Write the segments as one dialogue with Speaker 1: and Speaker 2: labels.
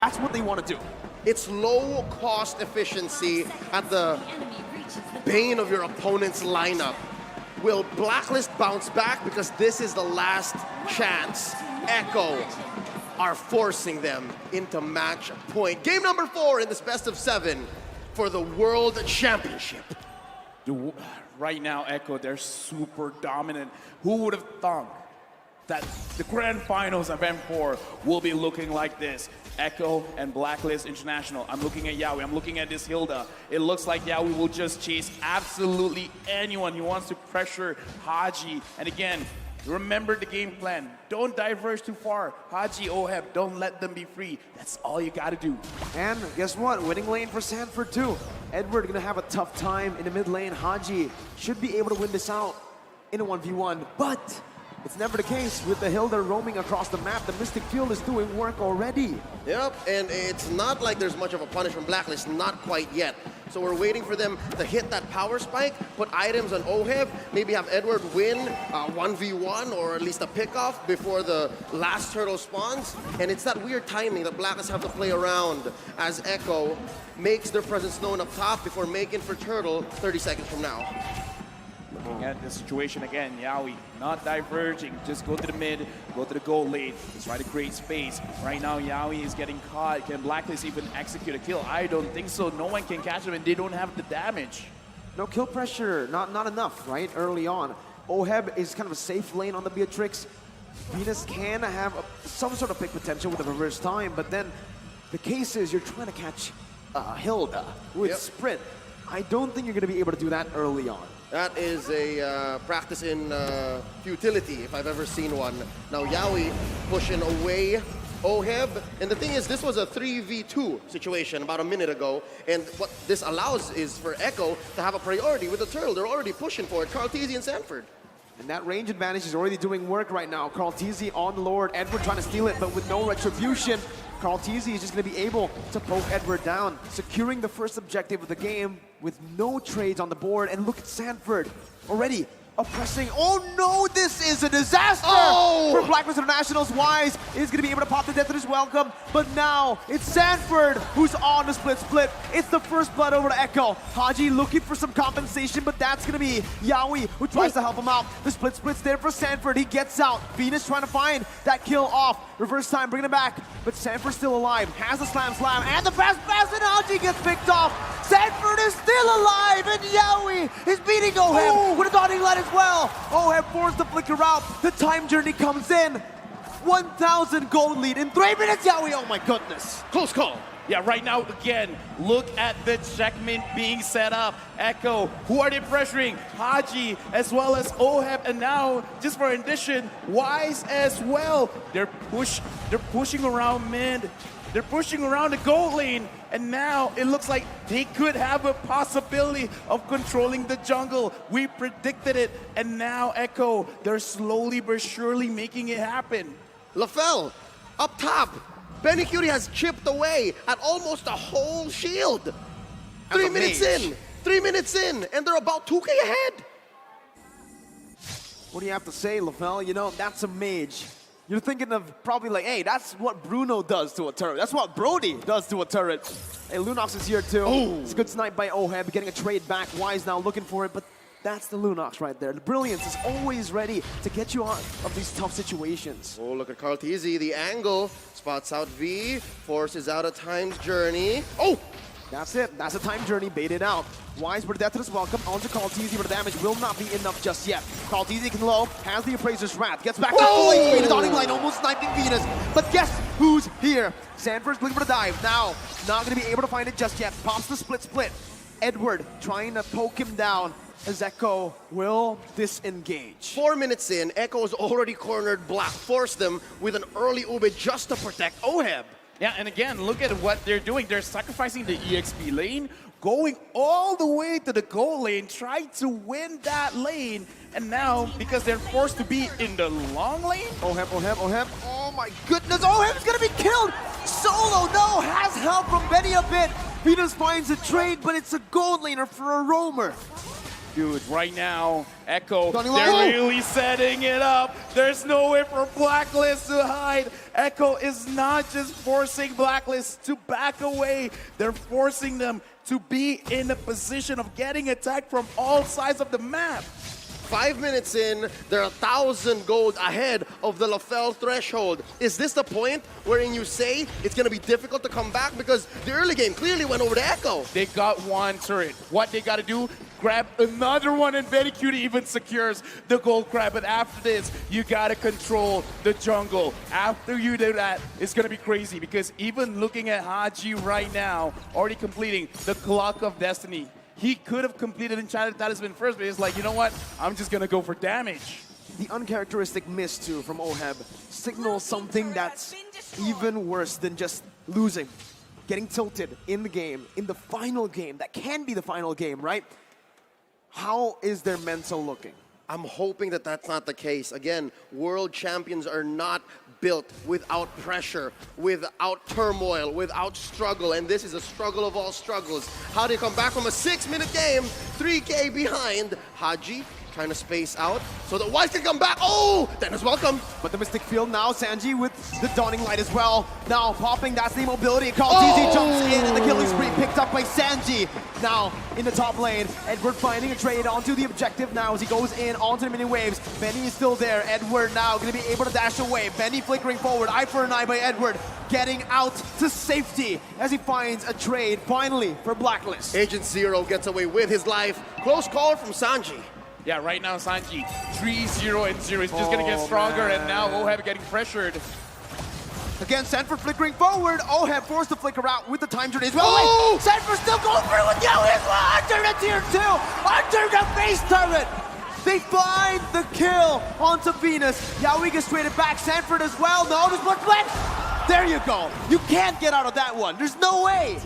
Speaker 1: That's what they want to do.
Speaker 2: It's low cost efficiency at the bane of your opponent's lineup. Will Blacklist bounce back? Because this is the last chance. Echo are forcing them into match point. Game number 4 in this best of 7 for the World Championship.
Speaker 3: Right now, Echo, they're super dominant. Who would have thought that the grand finals of M4 will be looking like this? Echo and Blacklist International. I'm looking at Yawi, I'm looking at this Hilda. It looks like Yawi will just chase absolutely anyone. He wants to pressure Haji. And again, remember the game plan. Don't diverge too far. Haji, Oheb, don't let them be free. That's all you gotta do.
Speaker 1: And guess what? Winning lane for Sanford too. Edward gonna have a tough time in the mid lane. Haji should be able to win this out in a 1v1, but it's never the case with the Hilda roaming across the map. The Mystic Field is doing work already.
Speaker 2: Yep, and it's not like there's much of a punish from Blacklist, not quite yet. So we're waiting for them to hit that power spike, put items on Oheb, maybe have Edward win 1v1 or at least a pickoff before the last turtle spawns. And it's that weird timing that Blacklist have to play around as Echo makes their presence known up top before making for turtle 30 seconds from now.
Speaker 3: Looking at the situation again, Yawi not diverging, just go to the mid, go to the gold lane, try to create space. Right now, Yawi is getting caught. Can Blacklist even execute a kill? I don't think so. No one can catch him, and they don't have the damage.
Speaker 1: No kill pressure, not enough, right, early on. Oheb is kind of a safe lane on the Beatrix. Venus can have some sort of pick potential with a reverse time, but then the case is you're trying to catch Hilda with sprint. I don't think you're going to be able to do that early on.
Speaker 2: That is a practice in futility, if I've ever seen one. Now Yawi pushing away Oheb. And the thing is, this was a 3v2 situation about a minute ago. And what this allows is for Echo to have a priority with the turtle. They're already pushing for it. Carl Teasy and Sanford.
Speaker 1: And that range advantage is already doing work right now. Carl Teasy on Lord. Edward trying to steal it, but with no retribution. Carl Teasy is just going to be able to poke Edward down, securing the first objective of the game with no trades on the board. And look at Sanford already oppressing. Oh no, this is a disaster for Blacklist International's. Wise is going to be able to pop the death of his welcome, but now it's Sanford who's on the split. It's the first blood over to Echo. Haji looking for some compensation, but that's going to be Yawi who tries to help him out. The split's there for Sanford. He gets out. Venus trying to find that kill off. Reverse time, bringing it back, but Sanford's still alive. Has the slam, and the fast pass, and Haji gets picked off. Sanford is still alive, and Yawi is beating Oheb with a dotting line as well. Oheb forced the flicker out. The time journey comes in. 1,000 gold lead in 3 minutes, Yawi. Oh my goodness.
Speaker 2: Close call.
Speaker 3: Yeah, right now, again, look at the checkmate being set up. Echo, who are they pressuring? Haji, as well as Oheb, and now, just for addition, Wise as well. They're pushing around mid. They're pushing around the gold lane, and now it looks like they could have a possibility of controlling the jungle. We predicted it, and now Echo, they're slowly but surely making it happen.
Speaker 2: LaFell, up top. Benny Cutie has chipped away at almost a whole shield. 3 minutes in. 3 minutes in, and they're about 2K ahead.
Speaker 1: What do you have to say, LaFell? You know, that's a mage. You're thinking of probably like, hey, that's what Bruno does to a turret. That's what Brody does to a turret. Hey, Lunox is here too. It's a good snipe by Oheb, getting a trade back. Wise now looking for it, but that's the Lunox right there. The brilliance is always ready to get you out of these tough situations.
Speaker 2: Oh, look at Carl Teasy, the angle. Spots out V, forces out a time's journey. Oh!
Speaker 1: That's it. That's a time journey baited out. Wise with the death to this welcome. On to Carl Teasy, but the damage will not be enough just yet. Carl Teasy can low, has the Appraiser's Wrath, gets back to full HP, the dotting line, almost sniping Venus. But guess who's here? Sanford's looking for the dive. Now, not going to be able to find it just yet. Pops the split. Edward trying to poke him down as Echo will disengage.
Speaker 2: 4 minutes in, Echo's already cornered Black, forced them with an early Ube just to protect Oheb.
Speaker 3: Yeah, and again, look at what they're doing. They're sacrificing the EXP lane, going all the way to the goal lane, trying to win that lane. And now, because they're forced to be in the long lane.
Speaker 1: Oheb. Oh my goodness, Oheb's gonna be killed! Solo, no, has help from Benny a bit. Venus finds a trade, but it's a gold laner for a roamer.
Speaker 3: Dude, right now, Echo,
Speaker 1: Running
Speaker 3: they're
Speaker 1: low.
Speaker 3: really setting it up. There's no way for Blacklist to hide. Echo is not just forcing Blacklist to back away. They're forcing them to be in a position of getting attacked from all sides of the map.
Speaker 2: 5 minutes in, they're 1,000 gold ahead of the LaFell threshold. Is this the point wherein you say it's going to be difficult to come back? Because the early game clearly went over to Echo.
Speaker 3: They got one turret. What they got to do, grab another one, and Very Cutie even secures the gold grab. But after this, you got to control the jungle. After you do that, it's going to be crazy, because even looking at Haji right now, already completing the Clock of Destiny, he could have completed Enchanted Talisman first, but he's like, you know what? I'm just going to go for damage.
Speaker 1: The uncharacteristic miss, too, from Oheb signals something that's even worse than just losing. Getting tilted in the game, in the final game. That can be the final game, right? How is their mental looking?
Speaker 2: I'm hoping that that's not the case. Again, world champions are not built without pressure, without turmoil, without struggle, and this is a struggle of all struggles. How do you come back from a 6-minute game, 3K behind? Haji trying to space out so that Wise can come back. Oh, Dennis, welcome.
Speaker 1: But the Mystic Field now, Sanji with the Dawning Light as well. Now popping, that's the mobility. Kaltizi jumps in, and the killing spree picked up by Sanji. Now in the top lane, Edward finding a trade onto the objective now as he goes in onto the mini waves. Benny is still there. Edward now going to be able to dash away. Benny flickering forward. Eye for an eye by Edward, getting out to safety as he finds a trade finally for Blacklist.
Speaker 2: Agent Zero gets away with his life. Close call from Sanji.
Speaker 3: Yeah, right now, Sanji, 3-0 and 0. He's just going to get stronger, and now Oheb getting pressured.
Speaker 1: Again, Sanford flickering forward. Oheb forced to flicker out with the time journey as well.
Speaker 2: Oh!
Speaker 1: Wait, Sanford still going through with Yo as well. Under the tier 2, under the face turret. They find the kill onto Venus. Yaoi gets traded back. Sanford as well. No, there's one flip. There you go. You can't get out of that one. There's no way.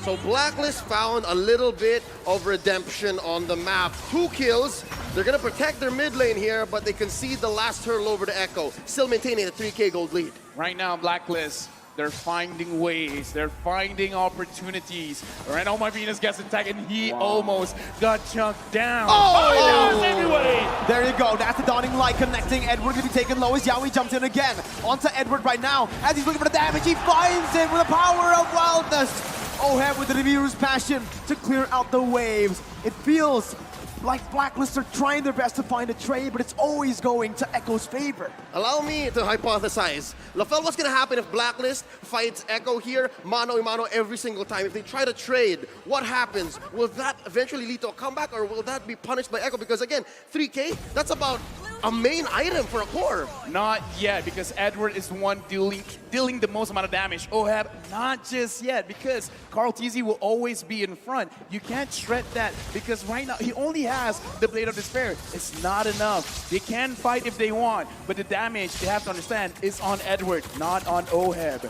Speaker 2: So Blacklist found a little bit of redemption on the map. 2 kills. They're going to protect their mid lane here, but they concede the last hurdle over to Echo, still maintaining a 3K gold lead.
Speaker 3: Right now, Blacklist, they're finding ways. They're finding opportunities. Right now, my Venus gets attacked, and he almost got chunked down.
Speaker 2: Oh!
Speaker 3: Anyway.
Speaker 1: There you go. That's the Dawning Light connecting. Edward going to be taken low as Yaoi jumps in again. Onto Edward right now. As he's looking for the damage, he finds it with the power of wildness. Oheb with the Review's passion to clear out the waves. It feels like Blacklist are trying their best to find a trade, but it's always going to Echo's favor.
Speaker 2: Allow me to hypothesize. LaFell, what's going to happen if Blacklist fights Echo here, mano a mano every single time? If they try to trade, what happens? Will that eventually lead to a comeback, or will that be punished by Echo? Because again, 3K, that's about a main item for a core.
Speaker 3: Not yet, because Edward is the one dealing the most amount of damage. Oheb, not just yet, because Carl TZ will always be in front. You can't shred that, because right now he only has the Blade of Despair. It's not enough. They can fight if they want, but the damage, they have to understand, is on Edward, not on Oheb.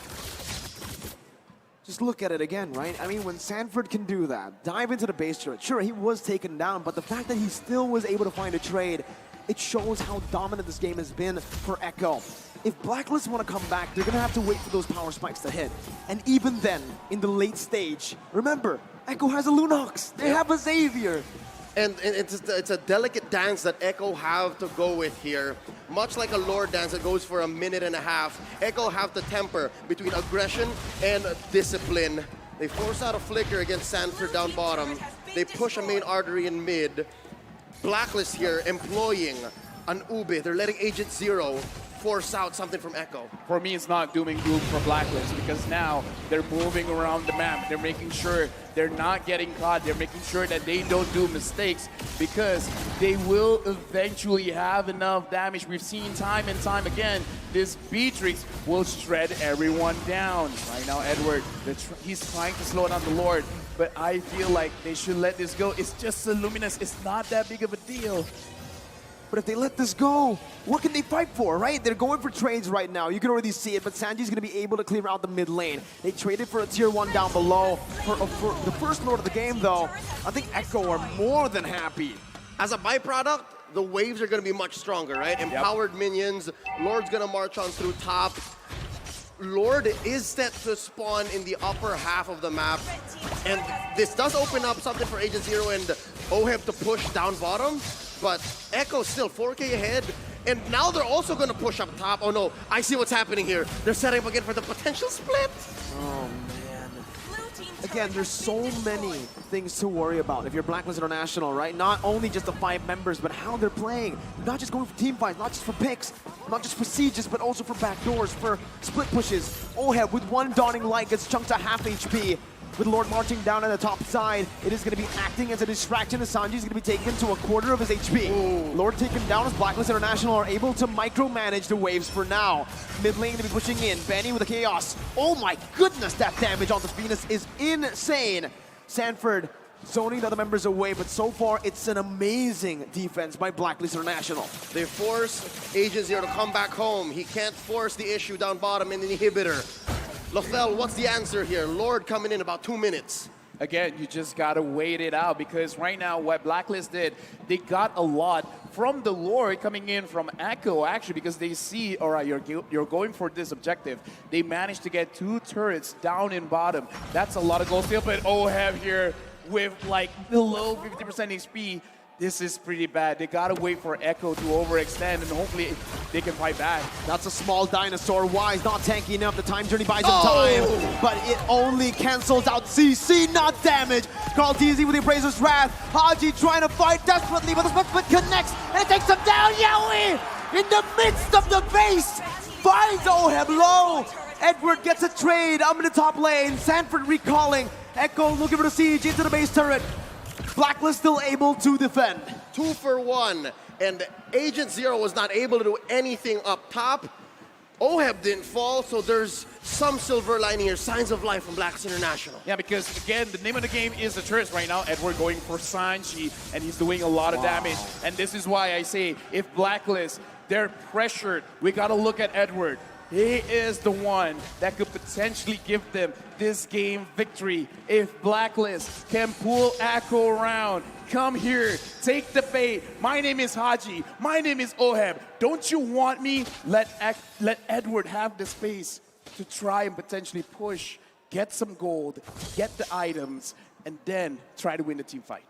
Speaker 1: Just look at it again, right? I mean, when Sanford can do that, dive into the base turret, sure, he was taken down, but the fact that he still was able to find a trade, it shows how dominant this game has been for Echo. If Blacklist want to come back, they're going to have to wait for those power spikes to hit. And even then, in the late stage, remember, Echo has a Lunox. They have a Xavier.
Speaker 2: And it's a delicate dance that Echo have to go with here. Much like a Lord dance that goes for a minute and a half, Echo have to temper between aggression and discipline. They force out a flicker against Sanford down bottom. They push a main artery in mid. Blacklist here employing an Ube. They're letting Agent Zero force out something from Echo.
Speaker 3: For me, it's not doom and gloom for Blacklist, because now they're moving around the map. They're making sure they're not getting caught. They're making sure that they don't do mistakes, because they will eventually have enough damage. We've seen time and time again, this Beatrix will shred everyone down. Right now, Edward, he's trying to slow down the Lord, but I feel like they should let this go. It's just a Luminous. It's not that big of a deal.
Speaker 1: But if they let this go, what can they fight for, right? They're going for trades right now. You can already see it, but Sanji's going to be able to clear out the mid lane. They traded for a tier 1 down below. For the first Lord of the game, though, I think Echo are more than happy.
Speaker 2: As a byproduct, the waves are going to be much stronger, right? Empowered minions. Lord's going to march on through top. Lord is set to spawn in the upper half of the map. And this does open up something for Agent Zero and Oheb to push down bottom, but Echo's still 4K ahead. And now they're also going to push up top. Oh no, I see what's happening here. They're setting up again for the potential split.
Speaker 1: Oh, man. Again, there's so many things to worry about if you're Blacklist International, right? Not only just the 5 members, but how they're playing. Not just going for team fights, not just for picks, not just for sieges, but also for backdoors, for split pushes. Oheb with one dawning light gets chunked to half HP. With Lord marching down on the top side, it is going to be acting as a distraction as Sanji is going to be taken to a quarter of his HP.
Speaker 2: Ooh.
Speaker 1: Lord taken down as Blacklist International are able to micromanage the waves for now. Mid lane to be pushing in. Benny with the Chaos. Oh my goodness, that damage on the Venus is insane. Sanford zoning the other members away, but so far it's an amazing defense by Blacklist International.
Speaker 2: They force Agent Zero to come back home. He can't force the issue down bottom in the inhibitor. Lothel, what's the answer here? Lord coming in about 2 minutes.
Speaker 3: Again, you just gotta wait it out, because right now what Blacklist did, they got a lot from the Lord coming in from Echo, actually, because they see, all right, you're going for this objective. They managed to get 2 turrets down in bottom. That's a lot of gold steal, but Oheb here with like below 50% HP. This is pretty bad. They gotta wait for Echo to overextend, and hopefully they can fight back.
Speaker 1: That's a small dinosaur. Wise not tanky enough. The time journey buys him time, but it only cancels out CC, not damage. Carl TZ with the Appraiser's Wrath. Haji trying to fight desperately, but the split connects, and it takes him down. Yowie in the midst of the base finds Oheb low. Edward gets a trade. I'm in the top lane. Sanford recalling. Echo looking for the siege into the base turret. Blacklist still able to defend.
Speaker 2: 2 for 1, and Agent Zero was not able to do anything up top. Oheb didn't fall, so there's some silver lining here. Signs of life from Blacklist International.
Speaker 3: Yeah, because again, the name of the game is the turrets right now. Edward going for Sanji, and he's doing a lot of damage. And this is why I say, if Blacklist, they're pressured, we gotta look at Edward. He is the one that could potentially give them this game victory. If Blacklist can pull Echo around, come here, take the bait. My name is Haji. My name is Oheb. Don't you want me? Let Edward have the space to try and potentially push, get some gold, get the items, and then try to win the team fight.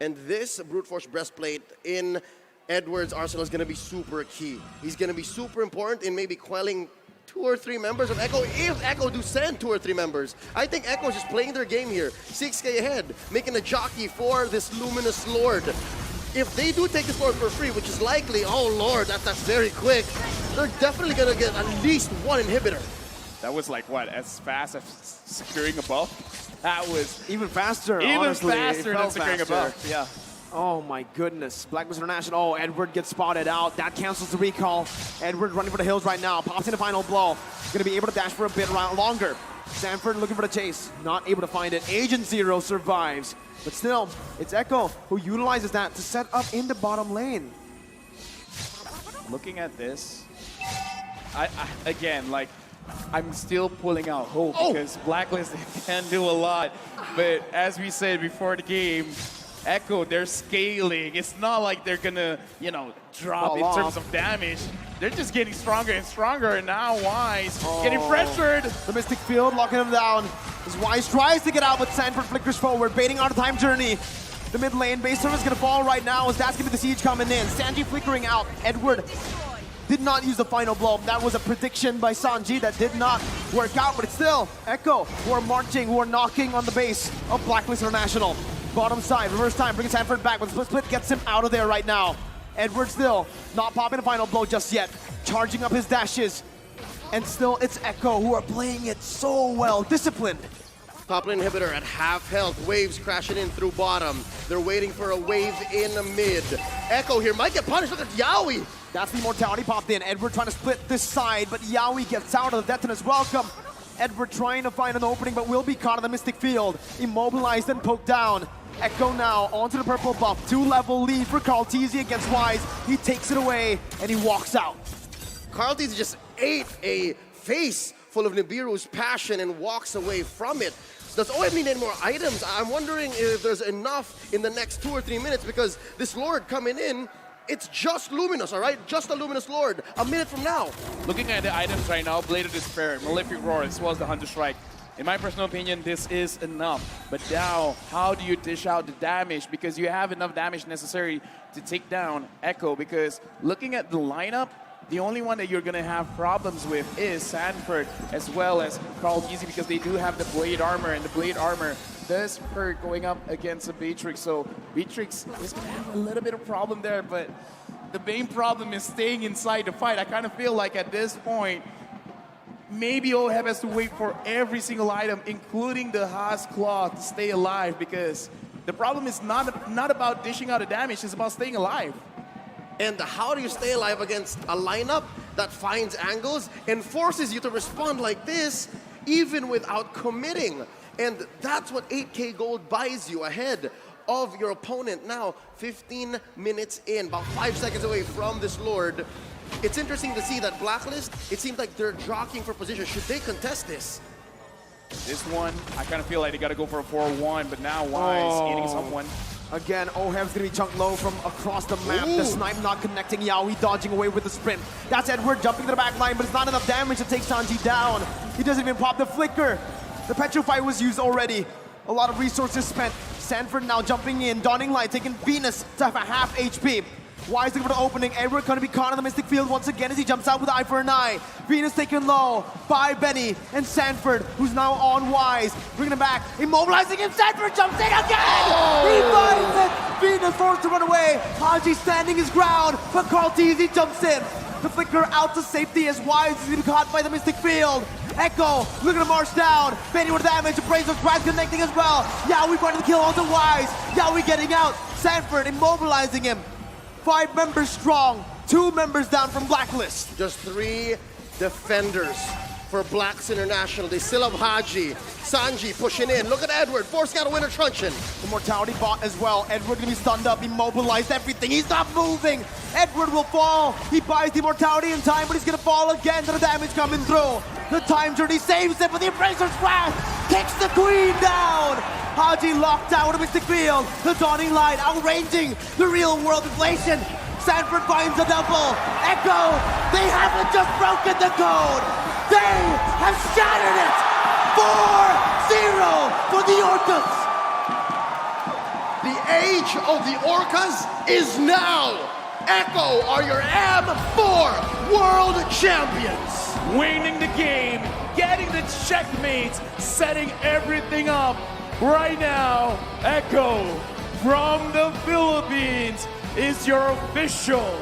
Speaker 2: And this Brute Force Breastplate in Edward's arsenal is going to be super key. He's going to be super important in maybe quelling 2 or 3 members of Echo, if Echo do send 2 or 3 members. I think Echo is just playing their game here, 6K ahead, making a jockey for this Luminous Lord. If they do take this Lord for free, which is likely, oh Lord, that's very quick, they're definitely going to get at least 1 inhibitor.
Speaker 3: That was like, what, as fast as securing a buff? That was
Speaker 1: Even faster,
Speaker 3: even
Speaker 1: honestly.
Speaker 3: faster than securing a buff. Yeah.
Speaker 1: Oh my goodness. Blacklist International. Oh, Edward gets spotted out. That cancels the recall. Edward running for the hills right now. Pops in the final blow. Gonna be able to dash for a bit longer. Sanford looking for the chase. Not able to find it. Agent Zero survives. But still, it's Echo who utilizes that to set up in the bottom lane.
Speaker 3: Looking at this, again, like, I'm still pulling out hope because Blacklist can do a lot. But as we said before the game, Echo, they're scaling. It's not like they're gonna, you know, drop in terms of damage. They're just getting stronger and stronger, and now Wise getting pressured.
Speaker 1: The Mystic Field locking him down. As Wise tries to get out, but Sanford flickers forward, baiting out a time journey. The mid lane base turret is gonna fall right now as that's gonna be the siege coming in. Sanji flickering out. Edward did not use the final blow. That was a prediction by Sanji that did not work out, but it's still Echo who are marching, who are knocking on the base of Blacklist International. Bottom side, reverse time, bringing Sanford back, but split gets him out of there right now. Edward still not popping a final blow just yet, charging up his dashes. And still, it's Echo who are playing it so well, disciplined.
Speaker 2: Top lane inhibitor at half health, waves crashing in through bottom. They're waiting for a wave in the mid. Echo here might get punished, look at Yowie.
Speaker 1: That's the immortality popped in. Edward trying to split this side, but Yowie gets out of the detonus. Welcome. Edward trying to find an opening, but will be caught in the Mystic Field. Immobilized and poked down. Echo now onto the purple buff. 2-level lead for Carl TZ against Wise. He takes it away and he walks out.
Speaker 2: Carl TZ just ate a face full of Nibiru's passion and walks away from it. Does OM need any more items? I'm wondering if there's enough in the next 2 or 3 minutes, because this Lord coming in, it's just Luminous, all right? Just a Luminous Lord. A minute from now.
Speaker 3: Looking at the items right now, Blade of Despair, Malefic Roar, as well as the Hunter Strike. In my personal opinion, this is enough. But now, how do you dish out the damage? Because you have enough damage necessary to take down Echo. Because looking at the lineup, the only one that you're going to have problems with is Sanford as well as Carl Easy, because they do have the blade armor, and the blade armor does hurt going up against a Beatrix. So Beatrix is going to have a little bit of problem there, but the main problem is staying inside the fight. I kind of feel like at this point, maybe OHEB has to wait for every single item, including the Haas Claw, to stay alive, because the problem is not about dishing out a damage, it's about staying alive.
Speaker 2: And how do you stay alive against a lineup that finds angles and forces you to respond like this, even without committing? And that's what 8K Gold buys you ahead of your opponent. Now, 15 minutes in, about 5 seconds away from this Lord. It's interesting to see that Blacklist, it seems like they're jockeying for position. Should they contest this?
Speaker 3: This one, I kind of feel like they got to go for a 4-1, but now Wise eating someone.
Speaker 1: Again, OHEB's gonna be chunked low from across the map.
Speaker 2: Ooh.
Speaker 1: The snipe not connecting. Yaoi dodging away with the sprint. That's Edward jumping to the back line, but it's not enough damage to take Sanji down. He doesn't even pop the flicker. The Petrify was used already. A lot of resources spent. Sanford now jumping in. Dawning Light taking Venus to have a half HP. Wise looking for the opening. Edward gonna be caught in the Mystic Field once again as he jumps out with the eye for an eye. Venus taken low by Benny and Sanford, who's now on Wise. Bringing him back, immobilizing him. Sanford jumps in again! He finds it! Venus forced to run away. Haji standing his ground, but Carl Teasy jumps in. The flicker out to safety as Wise is being caught by the Mystic Field. Echo looking to march down. Benny with damage. Appraiser's Pride connecting as well. Yaoi going to the kill onto Wise. Yaoi getting out. Sanford immobilizing him. 5 members strong, 2 members down from Blacklist.
Speaker 2: Just 3 defenders for Blacks International. They still have Haji, Sanji pushing in. Look at Edward, forcing out a winner truncheon.
Speaker 1: The Mortality bot as well. Edward gonna be stunned up, immobilized, everything. He's not moving. Edward will fall. He buys the Mortality in time, but he's gonna fall again to the damage coming through. The time journey saves it, but the Embracer's Flash kicks the Queen down. Haji locked out of Mystic Field. The Dawning Light outranging the real world inflation. Sanford finds a double. Echo, they haven't just broken the code. They have shattered it. 4-0 for the Orcas.
Speaker 2: The age of the Orcas is now. Echo are your M4 World Champions.
Speaker 3: Winning the game, getting the checkmates, setting everything up. Right now, Echo from the Philippines is your official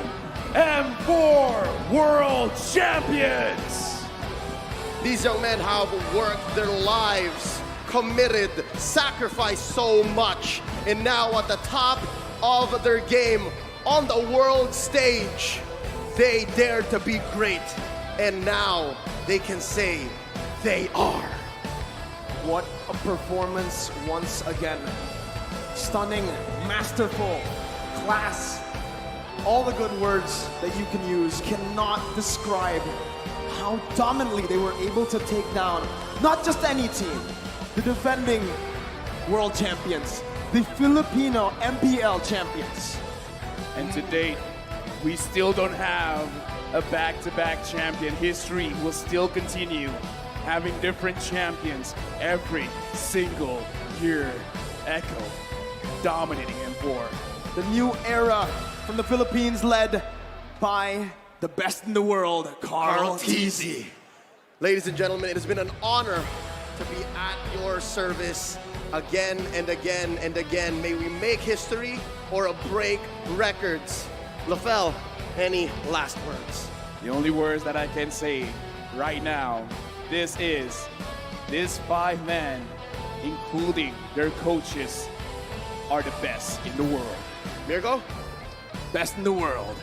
Speaker 3: M4 World Champions.
Speaker 2: These young men have worked their lives, committed, sacrificed so much, and now at the top of their game on the world stage, they dared to be great, and now they can say they are.
Speaker 1: What a performance once again. Stunning, masterful, class. All the good words that you can use cannot describe how dominantly they were able to take down not just any team, the defending world champions, the Filipino MPL champions.
Speaker 3: And to date, we still don't have a back-to-back champion. History will still continue having different champions every single year. Echo dominating M4.
Speaker 1: The new era from the Philippines led by the best in the world, Carl Teasy.
Speaker 2: Ladies and gentlemen, it has been an honor to be at your service again and again and again. May we make history or break records. LaFell, any last words?
Speaker 3: The only words that I can say right now, this 5-man, including their coaches, are the best in the world.
Speaker 2: Mirko?
Speaker 1: Best in the world.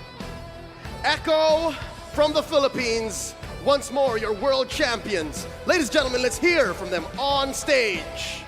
Speaker 2: Echo from the Philippines, once more your world champions. Ladies and gentlemen, let's hear from them on stage.